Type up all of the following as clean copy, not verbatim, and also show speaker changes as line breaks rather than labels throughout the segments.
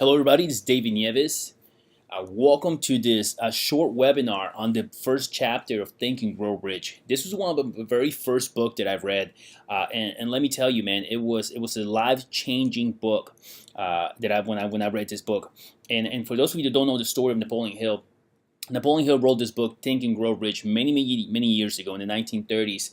Hello, everybody. This is David Nieves. Welcome to this short webinar on the first chapter of Think and Grow Rich. This was one of the very first book that I've read, and let me tell you, man, it was a life-changing book when I read this book. And for those of you that don't know the story of Napoleon Hill, Napoleon Hill wrote this book, Think and Grow Rich, many years ago in the 1930s,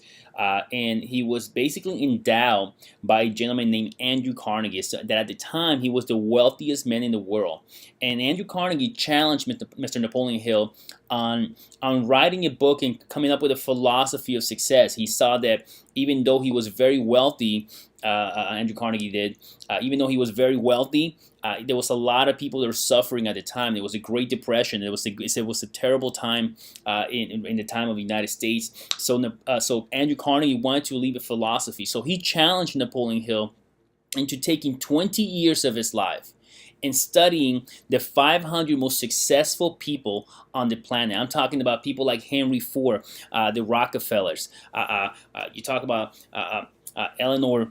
and he was basically endowed by a gentleman named Andrew Carnegie. So that at the time he was the wealthiest man in the world, and Andrew Carnegie challenged Mr. Napoleon Hill on writing a book and coming up with a philosophy of success. He saw that even though he was very wealthy, Andrew Carnegie did, even though he was very wealthy, there was a lot of people that were suffering at the time. There was a Great Depression. It was a terrible time in the time of the United States. So Andrew Carnegie wanted to leave a philosophy. So he challenged Napoleon Hill into taking 20 years of his life and studying the 500 most successful people on the planet. I'm talking about people like Henry Ford, the Rockefellers. You talk about Eleanor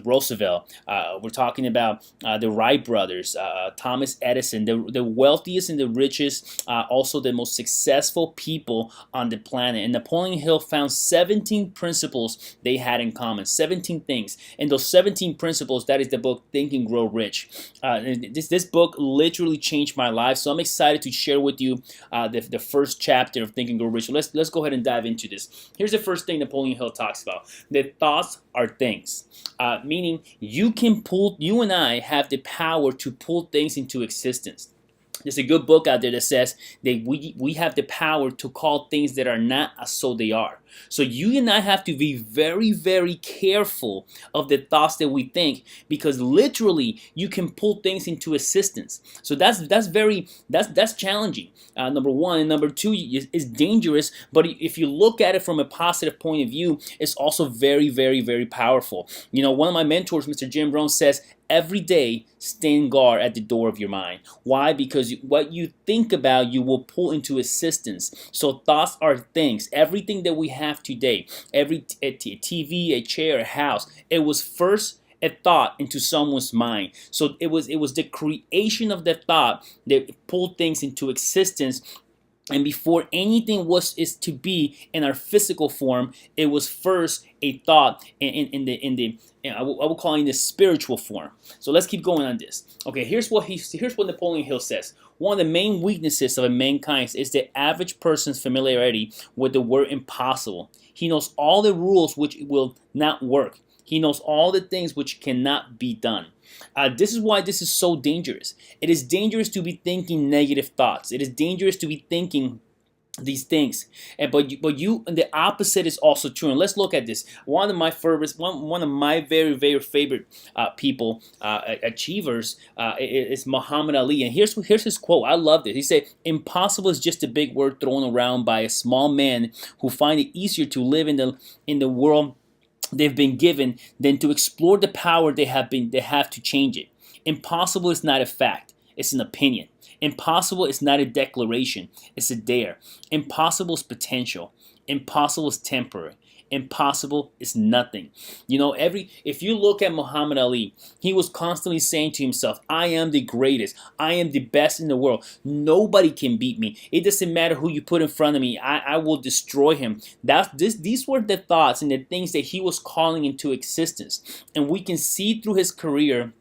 Roosevelt. We're talking about the Wright brothers, Thomas Edison, the wealthiest and the richest, also the most successful people on the planet. And Napoleon Hill found 17 principles they had in common, 17 things. And those 17 principles, that is the book Think and Grow Rich. This book literally changed my life, so I'm excited to share with you the first chapter of Think and Grow Rich. Let's go ahead and dive into this. Here's the first thing Napoleon Hill talks about. Thoughts are things, meaning you and I have the power to pull things into existence. There's a good book out there that says that we have the power to call things that are not as though they are. So you and I have to be very, very careful of the thoughts that we think, because literally you can pull things into existence. So that's challenging. Number one, and number two is dangerous. But if you look at it from a positive point of view, it's also very, very, very powerful. You know, one of my mentors, Mr. Jim Rohn, says, every day, stand guard at the door of your mind. Why? Because what you think about, you will pull into existence. So thoughts are things. Everything that we have today, a TV, a chair, a house, it was first a thought into someone's mind. So it was the creation of the thought that pulled things into existence. And before anything is to be in our physical form, it was first a thought I will call it in the spiritual form. So let's keep going on this. Okay, here's what Napoleon Hill says. One of the main weaknesses of mankind is the average person's familiarity with the word impossible. He knows all the rules which will not work. He knows all the things which cannot be done. This is why this is so dangerous. It is dangerous to be thinking negative thoughts. It is dangerous to be thinking these things, but the opposite is also true. And let's look at this. One of my very, very favorite people, achievers, is Muhammad Ali. And here's his quote. I love this. He said, "Impossible is just a big word thrown around by a small man who find it easier to live in the world they've been given than to explore the power they have to change it. Impossible is not a fact, it's an opinion. Impossible is not a declaration, it's a dare. Impossible is potential. Impossible is temporary. Impossible is nothing." You know, if you look at Muhammad Ali, he was constantly saying to himself, I am the greatest. I am the best in the world. Nobody can beat me. It doesn't matter who you put in front of me. I will destroy him. These were the thoughts and the things that he was calling into existence. And we can see through his career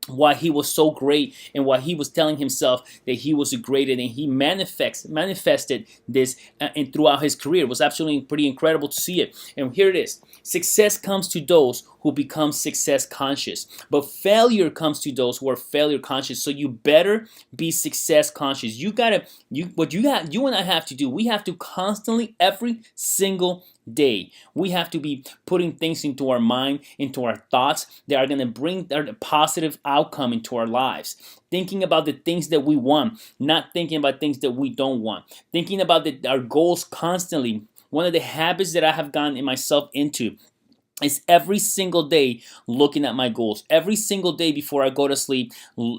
why he was so great and why he was telling himself that he was greater, and he manifested this and throughout his career. It was absolutely pretty incredible to see it. And here it is. Success comes to those who become success conscious, but failure comes to those who are failure conscious. So you better be success conscious. You and I have to do, we have to constantly, every single day, we have to be putting things into our mind, into our thoughts that are going to bring a positive outcome into our lives. Thinking about the things that we want, not thinking about things that we don't want. Thinking about our goals constantly. One of the habits that I have gotten myself into is every single day looking at my goals. Every single day before I go to sleep,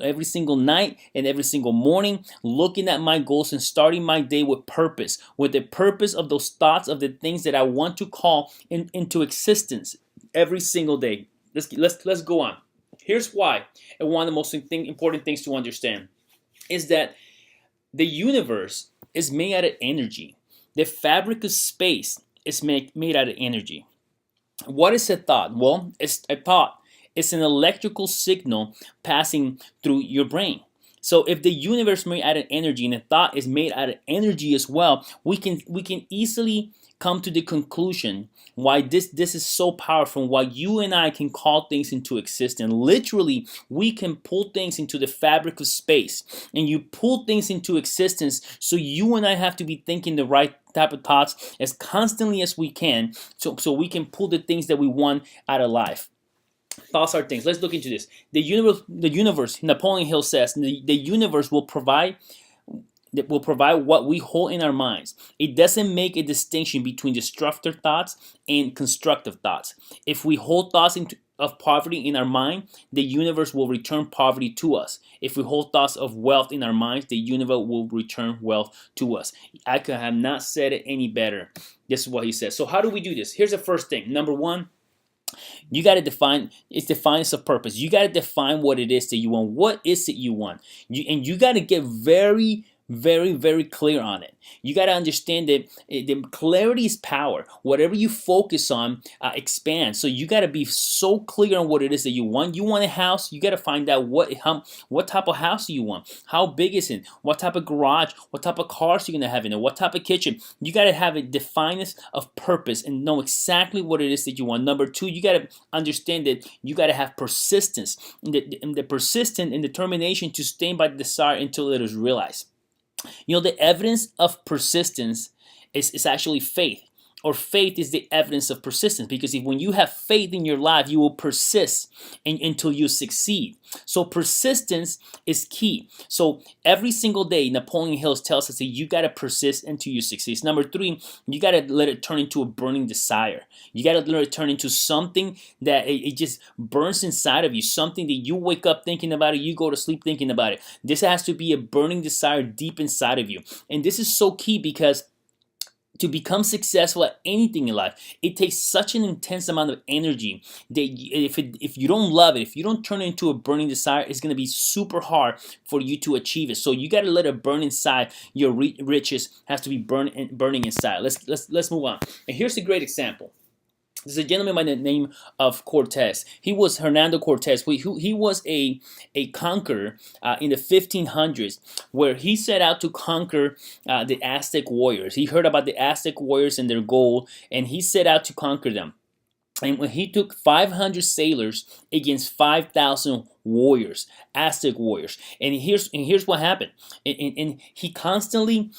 every single night and every single morning, looking at my goals and starting my day with purpose, with the purpose of those thoughts of the things that I want to call into existence every single day. Let's go on. Here's why, and one of the most important things to understand is that the universe is made out of energy. The fabric of space is made out of energy. What is a thought? Well, it's a thought. It's an electrical signal passing through your brain. So if the universe is made out of energy and a thought is made out of energy as well, we can easily come to the conclusion why this is so powerful, why you and I can call things into existence. Literally, we can pull things into the fabric of space, and you pull things into existence. So you and I have to be thinking the right type of thoughts as constantly as we can, so we can pull the things that we want out of life. Thoughts are things. Let's look into this. The universe. Napoleon Hill says the universe will provide what we hold in our minds. It doesn't make a distinction between destructive thoughts and constructive thoughts. If we hold thoughts of poverty in our mind, the universe will return poverty to us. If we hold thoughts of wealth in our minds, the universe will return wealth to us. I could have not said it any better. This is what he says. So how do we do this? Here's the first thing. Number one, you got to define defiance of purpose. You got to define what it is that you want. What is it you want? You got to get very, very, very clear on it. You got to understand that the clarity is power. Whatever you focus on expands. So you got to be so clear on what it is that you want. You want a house. You got to find out what type of house do you want. How big is it? What type of garage? What type of cars are you gonna have in it? What type of kitchen? You got to have a defiance of purpose and know exactly what it is that you want. Number two, you got to understand that you got to have persistence and the persistence and determination to stand by the desire until it is realized. You know, the evidence of persistence is actually faith, or faith is the evidence of persistence, because when you have faith in your life, you will persist until you succeed. So persistence is key. So every single day, Napoleon Hill tells us that you got to persist until you succeed. Number three, you got to let it turn into a burning desire. You got to let it turn into something that it just burns inside of you, something that you wake up thinking about it, you go to sleep thinking about it. This has to be a burning desire deep inside of you. And this is so key, because to become successful at anything in life, it takes such an intense amount of energy that if you don't love it, if you don't turn it into a burning desire, it's going to be super hard for you to achieve it. So you got to let it burn inside. Your riches has to be burning inside. Let's move on. And here's a great example. There's a gentleman by the name of Cortez. He was Hernando Cortez. He was a conqueror in the 1500s, where he set out to conquer the Aztec warriors. He heard about the Aztec warriors and their gold, and he set out to conquer them. And when he took 500 sailors against 5,000 warriors, Aztec warriors, and here's what happened. And he constantly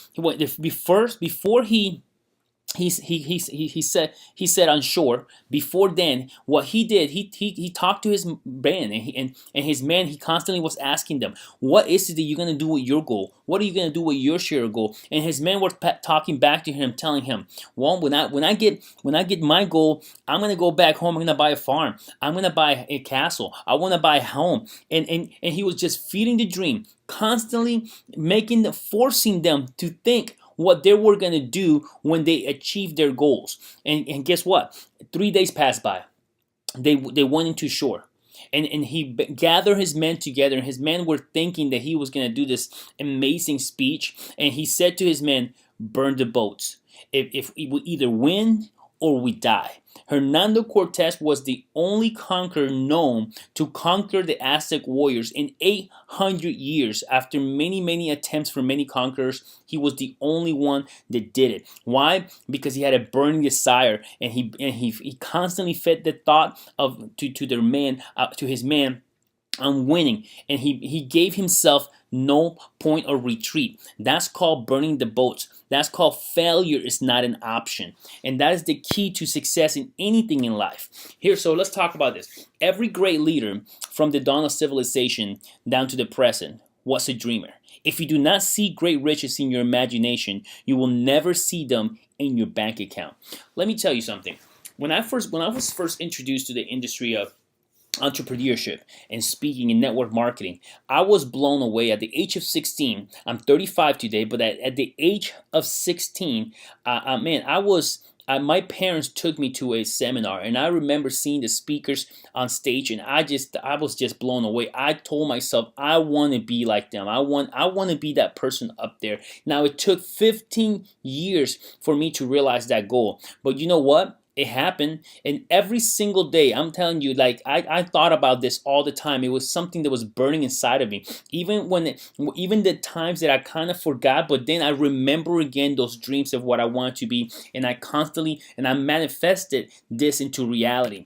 before he said on shore. Before then, what he did, he talked to his band, and his man, he constantly was asking them, what is it that you're gonna do with your goal? What are you gonna do with your share of goal? And his men were talking back to him, telling him, well, when I get my goal, I'm gonna go back home. I'm gonna buy a farm. I'm gonna buy a castle. I want to buy a home. And he was just feeding the dream, constantly forcing them to think what they were going to do when they achieved their goals. And guess what? 3 days passed by. They went into shore. And he gathered his men together, and his men were thinking that he was going to do this amazing speech. And he said to his men, burn the boats. If we either win or we die. Hernando Cortez was the only conqueror known to conquer the Aztec warriors in 800 years. After many attempts from many conquerors, he was the only one that did it. Why? Because he had a burning desire, and he constantly fed the thought to his man on winning, and he gave himself no point of retreat. That's called burning the boats. That's called failure is not an option. And that is the key to success in anything in life. So let's talk about this. Every great leader from the dawn of civilization down to the present was a dreamer. If you do not see great riches in your imagination, you will never see them in your bank account. Let me tell you something. When I was first introduced to the industry of entrepreneurship and speaking and network marketing, I was blown away at the age of 16. I'm 35 today, but at the age of 16, man, I was my parents took me to a seminar, and I remember seeing the speakers on stage, and I was just blown away. I told myself I want to be like them. I want to be that person up there. Now it took 15 years for me to realize that goal, but you know what? It happened, and every single day, I'm telling you, like I thought about this all the time. It was something that was burning inside of me. Even the times that I kind of forgot, but then I remember again those dreams of what I wanted to be, and I manifested this into reality.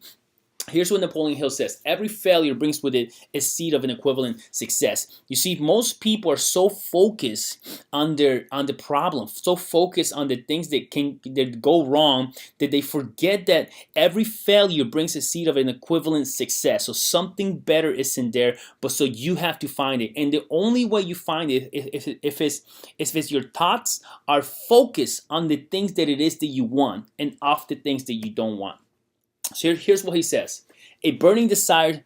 Here's what Napoleon Hill says: every failure brings with it a seed of an equivalent success. You see, most people are so focused on the problem, so focused on the things that go wrong, that they forget that every failure brings a seed of an equivalent success. So something better is in there, but so you have to find it. And the only way you find it, if it's your thoughts are focused on the things that it is that you want and off the things that you don't want. So here's what he says: a burning desire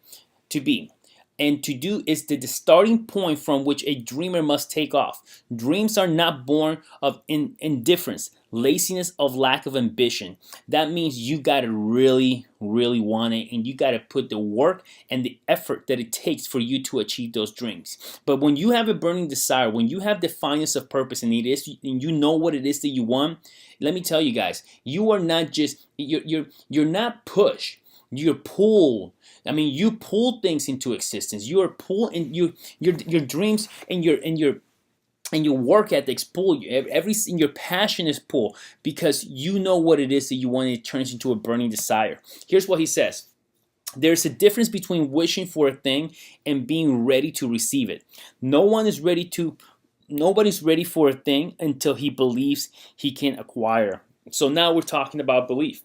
to be and to do is the starting point from which a dreamer must take off. Dreams are not born of indifference, laziness, of lack of ambition. That means you gotta really, really want it, and you gotta put the work and the effort that it takes for you to achieve those dreams. But when you have a burning desire, when you have the fineness of purpose, and you know what it is that you want, let me tell you guys, you are not just you're not pushed. You're pulled. I mean, you pull things into existence. You are pulled, and your dreams and your work ethics pull you. Your passion is pulled because you know what it is that you want, and it turns into a burning desire. Here's what he says: there's a difference between wishing for a thing and being ready to receive it. Nobody's ready for a thing until he believes he can acquire. So now we're talking about belief.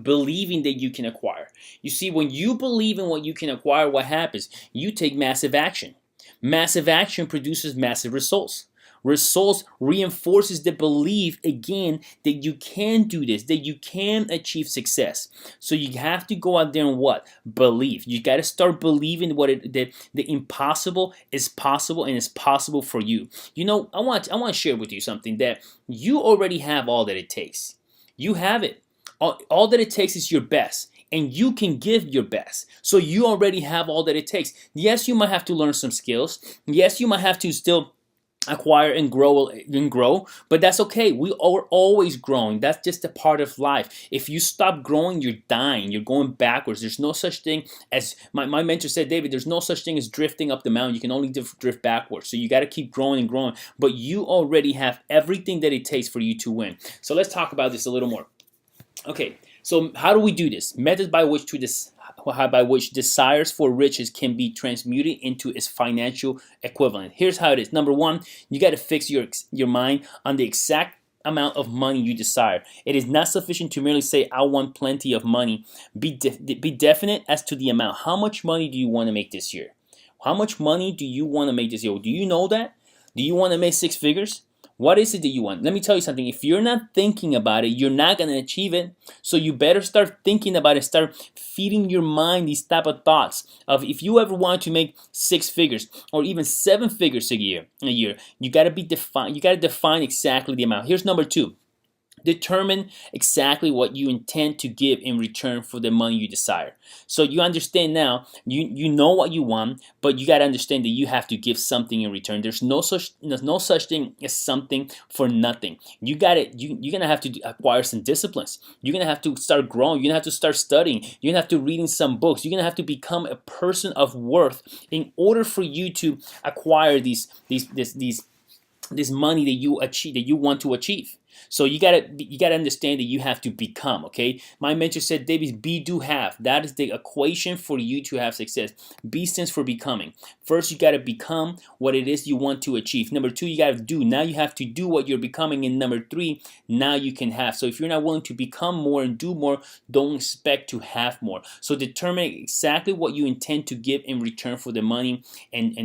Believing that you can acquire. You see, when you believe in what you can acquire, what happens? You take massive action. Massive action produces massive results. Results reinforces the belief again that you can do this, that you can achieve success. So you have to go out there and what? Believe. You got to start believing that the impossible is possible, and it's possible for you. You know, I want to share with you something that you already have all that it takes. You have it. All that it takes is your best, and you can give your best. So you already have all that it takes. Yes, you might have to learn some skills. Yes, you might have to still acquire and grow, but that's okay. We are always growing. That's just a part of life. If you stop growing, you're dying. You're going backwards. There's no such thing as my mentor said, David, there's no such thing as drifting up the mountain. You can only drift backwards. So you got to keep growing and growing, but you already have everything that it takes for you to win. So let's talk about this a little more. Okay, so how do we do this? Methods by which desires for riches can be transmuted into its financial equivalent. Here's how it is. Number one, you got to fix your mind on the exact amount of money you desire. It is not sufficient to merely say, I want plenty of money. Be definite as to the amount. How much money do you want to make this year? How much money do you want to make this year? Do you know that? Do you want to make 6 figures? What is it that you want? Let me tell you something. If you're not thinking about it, you're not going to achieve it. So you better start thinking about it. Start feeding your mind these type of thoughts of, if you ever want to make 6 figures or even 7 figures a year, you got to be defined. You got to define exactly the amount. Here's number 2. Determine exactly what you intend to give in return for the money you desire. So you understand now, you know what you want, but you got to understand that you have to give something in return. There's no such thing as something for nothing. You're gonna have to acquire some disciplines. You're gonna have to start growing. You're gonna have to start studying. You're gonna have to reading some books. You're gonna have to become a person of worth in order for you to acquire this money that you want to achieve. So you gotta understand that you have to become. Okay, my mentor said, David, be, do, have. That is the equation for you to have success. Be stands for becoming. First, you gotta become what it is you want to achieve. Number 2, you gotta do. Now you have to do what you're becoming. And number 3, now you can have. So if you're not willing to become more and do more, don't expect to have more. So determine exactly what you intend to give in return for the money and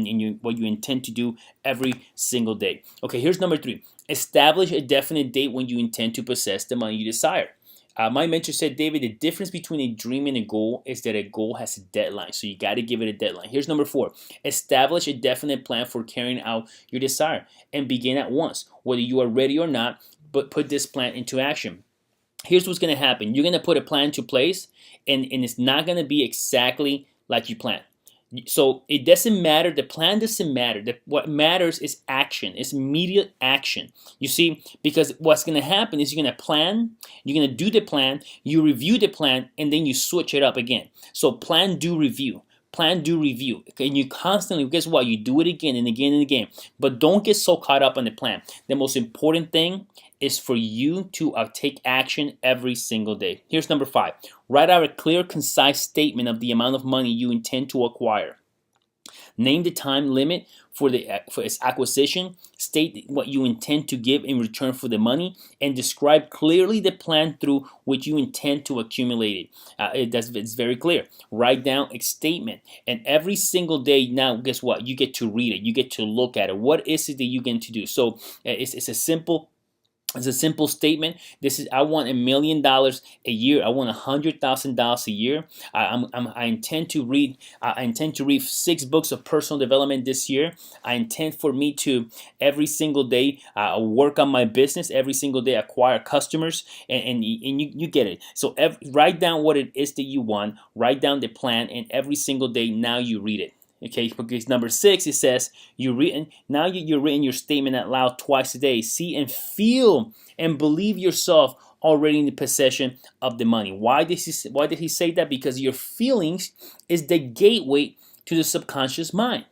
what you intend to do every single day. Okay, here's number 3. Establish a definite date when you intend to possess the money you desire. My mentor said, David, the difference between a dream and a goal is that a goal has a deadline. So you got to give it a deadline. Here's number 4. Establish a definite plan for carrying out your desire and begin at once. Whether you are ready or not, but put this plan into action. here's what's going to happen. You're going to put a plan into place, and it's not going to be exactly like you plan. So it doesn't matter. The plan doesn't matter. What matters is action. It's immediate action. You see, because what's going to happen is you're going to plan, you're going to do the plan, you review the plan, and then you switch it up again. So plan, do, review. Plan, do, review. Okay, and you constantly, guess what? You do it again and again and again. But don't get so caught up on the plan. The most important thing is for you to take action every single day. Here's number 5. Write out a clear, concise statement of the amount of money you intend to acquire. Name the time limit for its acquisition. State what you intend to give in return for the money, and describe clearly the plan through which you intend to accumulate it. It's very clear. Write down a statement, and every single day now, guess what? You get to read it. You get to look at it. What is it that you're going to do? So it's a simple. It's a simple statement. This is, I want $1 million a year. I want $100,000 a year. I intend to read. I intend to read 6 books of personal development this year. I intend for me to every single day work on my business. Every single day acquire customers, and you get it. So write down what it is that you want. Write down the plan, and every single day now you read it. Okay, because number 6, it says you're written your statement out loud twice a day. See and feel and believe yourself already in the possession of the money. Why did he say that? Because your feelings is the gateway to the subconscious mind.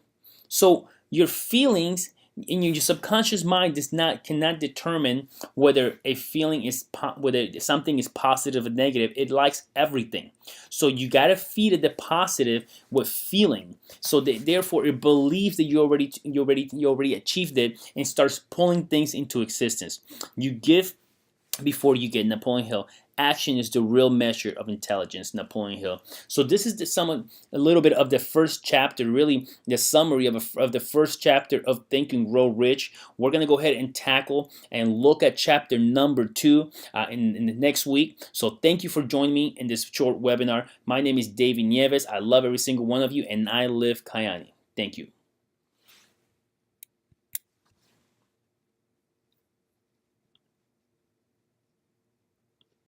So your feelings in your subconscious mind cannot determine whether whether something is positive or negative. It likes everything. So you gotta feed it the positive with feeling. So therefore, it believes that you already achieved it, and starts pulling things into existence. You give before you get. Napoleon Hill. Action is the real measure of intelligence. Napoleon Hill. So this is a little bit of the first chapter, really the summary of the first chapter of Think and Grow Rich. We're gonna go ahead and tackle and look at chapter number 2 in the next week. So thank you for joining me in this short webinar. My name is David Nieves. I love every single one of you, and I live Kayani. Thank you.